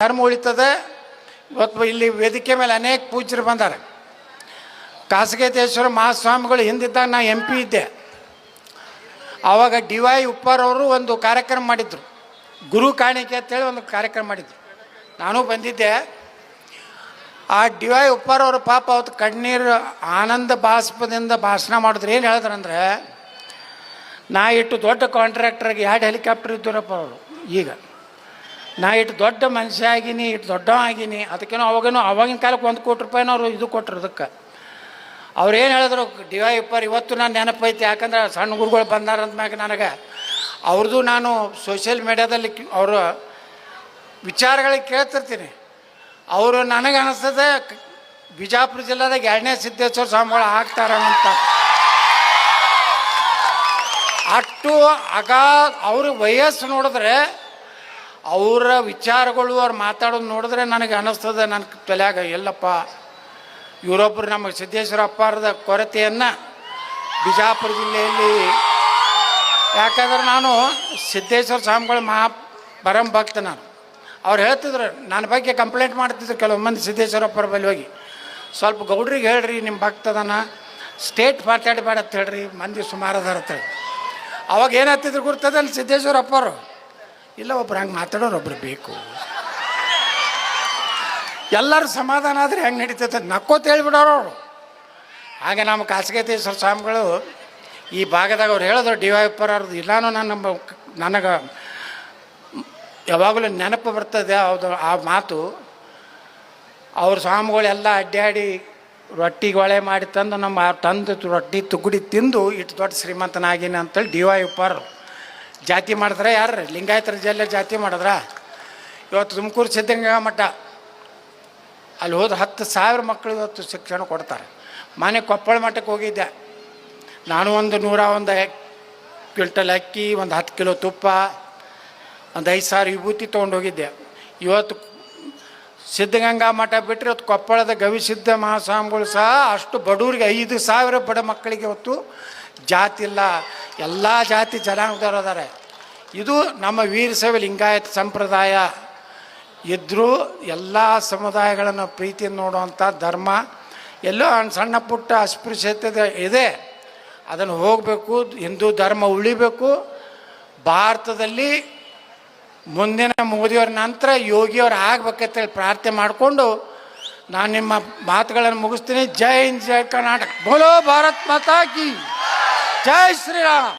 ಧರ್ಮ ಉಳಿತದೆ. ಇವತ್ತು ಇಲ್ಲಿ ವೇದಿಕೆ ಮೇಲೆ ಅನೇಕ ಪೂಜ್ಯರು ಬಂದಾರೆ. ಕಾಸಗೇತೇಶ್ವರ ಮಹಾಸ್ವಾಮಿಗಳು ಹಿಂದಿದ್ದಾಗ ನಾ MP ಇದ್ದೆ. ಆವಾಗ DY ಉಪ್ಪಾರ್ ಅವರು ಒಂದು ಕಾರ್ಯಕ್ರಮ ಮಾಡಿದ್ರು, ಗುರು ಕಾಣಿಕೆ ಅಂತೇಳಿ ಒಂದು ಕಾರ್ಯಕ್ರಮ ಮಾಡಿದ್ರು. ನಾನು ಬಂದಿದ್ದೆ. ಆ DY ಉಪ್ಪಾರ್ ಅವರು ಪಾಪ ಅವತ್ತು ಕಣ್ಣೀರು ಆನಂದ ಬಾಷ್ಪದಿಂದ ಭಾಷಣ ಮಾಡಿದ್ರು. ಏನು ಹೇಳಿದ್ರಂದ್ರೆ, ನಾ ಇಟ್ಟು ದೊಡ್ಡ ಕಾಂಟ್ರಾಕ್ಟರ್ಗೆ 2 ಹೆಲಿಕಾಪ್ಟರ್ ಇದ್ದರಪ್ಪ ಅವರು. ಈಗ ನಾ ಇಟ್ಟು ದೊಡ್ಡ ಮನುಷ್ಯ ಆಗೀನಿ, ಇಟ್ಟು ದೊಡ್ಡ ಆಗೀನಿ. ಅದಕ್ಕೇನೋ ಅವಾಗಿನ ಕಾಲಕ್ಕೆ 1 ಕೋಟಿ ರೂಪಾಯಿನೋ ಅವರು ಇದು ಕೊಟ್ಟರು. ಅದಕ್ಕೆ ಅವ್ರು ಏನು ಹೇಳಿದ್ರು, DY ಉಪ್ಪಾರ್ ಇವತ್ತು ನಾನು ನೆನಪೈತಿ. ಯಾಕಂದ್ರೆ ಸಣ್ಣ ಗುರುಗಳು ಬಂದಾರಂತ ಮ್ಯಾಗ ನನಗೆ ಅವ್ರದ್ದು ನಾನು ಸೋಷಿಯಲ್ ಮೀಡ್ಯಾದಲ್ಲಿ ಅವರ ವಿಚಾರಗಳಿಗೆ ಕೇಳ್ತಿರ್ತೀನಿ. ಅವರು ನನಗೆ ಅನಿಸ್ತದೆ ಬಿಜಾಪುರ ಜಿಲ್ಲಾದಾಗ 2ನೇ ಸಿದ್ದೇಶ್ವರ ಸ್ವಾಮಿಗಳು ಆಗ್ತಾರಂತ. ಅಷ್ಟು ಅವ್ರ ವಯಸ್ಸು ನೋಡಿದ್ರೆ, ಅವರ ವಿಚಾರಗಳು ಅವ್ರು ಮಾತಾಡೋದು ನೋಡಿದ್ರೆ ನನಗೆ ಅನ್ನಿಸ್ತದೆ ನನ್ನ ತಲೆಯಾಗ, ಎಲ್ಲಪ್ಪ ಇವರೊಬ್ಬರು ನಮಗೆ ಸಿದ್ದೇಶ್ವರ ಅಪ್ಪಾರದ ಕೊರತೆಯನ್ನು ಬಿಜಾಪುರ ಜಿಲ್ಲೆಯಲ್ಲಿ. ಯಾಕಂದ್ರೆ ನಾನು ಸಿದ್ದೇಶ್ವರ ಸ್ವಾಮಿಗಳು ಪರಂ ಭಕ್ತ. ನಾನು ಅವ್ರು ಹೇಳ್ತಿದ್ರು, ನನ್ನ ಬಗ್ಗೆ ಕಂಪ್ಲೇಂಟ್ ಮಾಡ್ತಿದ್ರು ಕೆಲವು ಮಂದಿ ಸಿದ್ದೇಶ್ವರ ಅಪ್ಪರ ಬಳಿ ಹೋಗಿ, ಸ್ವಲ್ಪ ಗೌಡ್ರಿಗೆ ಹೇಳ್ರಿ ನಿಮ್ಮ ಭಕ್ತದನ ಸ್ಟೇಟ್ ಮಾತಾಡಬೇಡ ಅಂತ ಹೇಳ್ರಿ, ಮಂದಿ ಸುಮಾರು ಅದಾರ ಅಂತೇಳಿ. ಅವಾಗ ಏನು ಹತ್ತಿದ್ರು ಗುರ್ತದಲ್ಲಿ ಸಿದ್ದೇಶ್ವರ ಅಪ್ಪರು, ಇಲ್ಲ ಒಬ್ರು ಹಂಗೆ ಮಾತಾಡೋರು ಒಬ್ರು ಬೇಕು, ಎಲ್ಲರೂ ಸಮಾಧಾನ ಆದರೆ ಹೆಂಗೆ ನಡೀತೈತೆ ನಕ್ಕೋತ ಹೇಳ್ಬಿಡೋರು ಅವರು. ಹಾಗೆ ನಮ್ಮ ಕಾಸಗೇತೇಶ್ವರ ಸ್ವಾಮಿಗಳು ಈ ಭಾಗದಾಗ ಅವ್ರು ಹೇಳಿದ್ರು, DY ಉಪ್ಪಾರ್ ಅವ್ರದ್ದು ಇಲ್ಲಾನು ನನಗೆ ಯಾವಾಗಲೂ ನೆನಪು ಬರ್ತದೆ ಹೌದು ಆ ಮಾತು. ಅವ್ರ ಸ್ವಾಮಿಗಳೆಲ್ಲ ಅಡ್ಡಾಡಿ ರೊಟ್ಟಿಗೊಳೆ ಮಾಡಿ ತಂದು ತಂದು ರೊಟ್ಟಿ ತುಗುಡಿ ತಿಂದು ಇಟ್ಟು ದೊಡ್ಡ ಶ್ರೀಮಂತನಾಗಿನ ಅಂತೇಳಿ DY ಉಪ್ಪಾರ್ ಜಾತಿ ಮಾಡಿದ್ರೆ. ಯಾರು ಲಿಂಗಾಯತರ ಜಿಲ್ಲೆ ಜಾತಿ ಮಾಡಿದ್ರ. ಇವತ್ತು ತುಮಕೂರು ಸಿದ್ಧಗಂಗಾ ಮಠ ಅಲ್ಲಿ ಹೋದ್ರೆ 10,000 ಮಕ್ಕಳು ಇವತ್ತು ಶಿಕ್ಷಣ ಕೊಡ್ತಾರೆ. ಮನೆ ಕೊಪ್ಪಳ ಮಠಕ್ಕೆ ಹೋಗಿದ್ದೆ ನಾನು. 101 ಕ್ವಿಂಟಲ್ ಅಕ್ಕಿ, 10 ಕಿಲೋ ತುಪ್ಪ, 5,000 ವಿಭೂತಿ ತೊಗೊಂಡೋಗಿದ್ದೆ. ಇವತ್ತು ಸಿದ್ಧಗಂಗಾ ಮಠ ಬಿಟ್ಟರೆ ಇವತ್ತು ಕೊಪ್ಪಳದ ಗವಿಸಿದ್ಧ ಮಹಾಸ್ವಾಮಿಗಳು ಸಹ ಅಷ್ಟು ಬಡವರಿಗೆ 5,000 ಬಡ ಮಕ್ಕಳಿಗೆ ಇವತ್ತು ಜಾತಿ ಇಲ್ಲ, ಎಲ್ಲ ಜಾತಿ ಜನಾಂಗದವರು ಅದಾರೆ. ಇದು ನಮ್ಮ ವೀರಶೈವ ಲಿಂಗಾಯತ ಸಂಪ್ರದಾಯ ಇದ್ದರೂ ಎಲ್ಲ ಸಮುದಾಯಗಳನ್ನು ಪ್ರೀತಿಯನ್ನು ನೋಡುವಂಥ ಧರ್ಮ. ಎಲ್ಲೋ ಸಣ್ಣ ಪುಟ್ಟ ಅಸ್ಪೃಶ್ಯತೆ ಇದೆ, ಅದನ್ನು ಹೋಗಬೇಕು. ಹಿಂದೂ ಧರ್ಮ ಉಳಿಬೇಕು. ಭಾರತದಲ್ಲಿ ಮುಂದಿನ ಮೋದಿಯವ್ರ ನಂತರ ಯೋಗಿಯವ್ರು ಆಗ್ಬೇಕಂತೇಳಿ ಪ್ರಾರ್ಥನೆ ಮಾಡಿಕೊಂಡು ನಾನು ನಿಮ್ಮ ಮಾತುಗಳನ್ನು ಮುಗಿಸ್ತೀನಿ. ಜೈ ಹಿಂದ್, ಜೈ ಕರ್ನಾಟಕ, ಬೋಲೋ ಭಾರತ್ ಮಾತಾ ಕಿ ಜೈ ಶ್ರೀರಾಮ್.